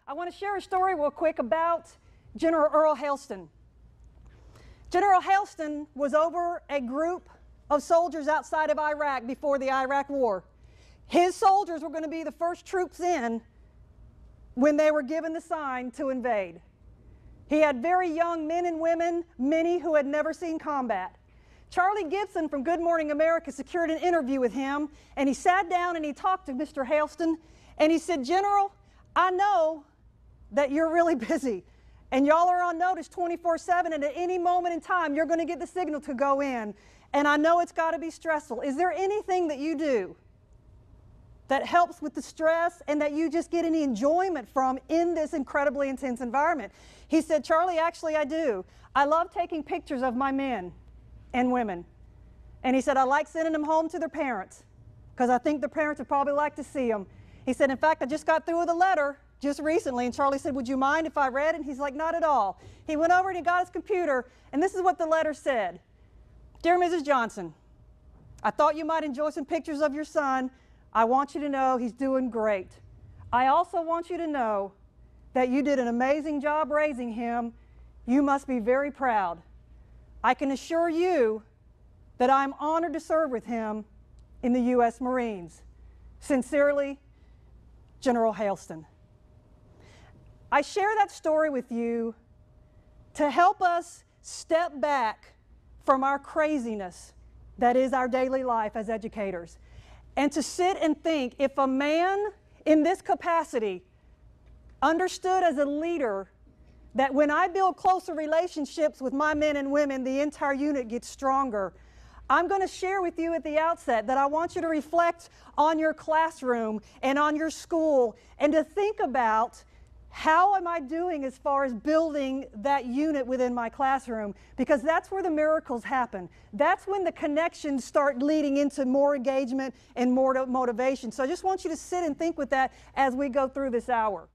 I want to share a story real quick about General Earl Hailston. General Hailston was over a group of soldiers outside of Iraq before the Iraq War. His soldiers were going to be the first troops in when they were given the sign to invade. He had very young men and women, many who had never seen combat. Charlie Gibson from Good Morning America secured an interview with him, and he sat down and he talked to Mr. Hailston, and he said, "General, I know that you're really busy, and y'all are on notice 24/7, and at any moment in time, you're going to get the signal to go in, and I know it's got to be stressful. Is there anything that you do that helps with the stress and that you just get any enjoyment from in this incredibly intense environment?" He said, "Charlie, actually I do. I love taking pictures of my men and women." And he said, "I like sending them home to their parents because I think their parents would probably like to see them." He said, "In fact, I just got through with a letter just recently," and Charlie said, "Would you mind if I read it?" And he's like, "Not at all." He went over and he got his computer, and this is what the letter said. "Dear Mrs. Johnson, I thought you might enjoy some pictures of your son. I want you to know he's doing great. I also want you to know that you did an amazing job raising him. You must be very proud. I can assure you that I'm honored to serve with him in the U.S. Marines. Sincerely, General Hailston." I share that story with you to help us step back from our craziness that is our daily life as educators, and to sit and think, if a man in this capacity understood as a leader that when I build closer relationships with my men and women, the entire unit gets stronger. I'm going to share with you at the outset that I want you to reflect on your classroom and on your school, and to think about, how am I doing as far as building that unit within my classroom? Because that's where the miracles happen. That's when the connections start leading into more engagement and more motivation. So I just want you to sit and think with that as we go through this hour.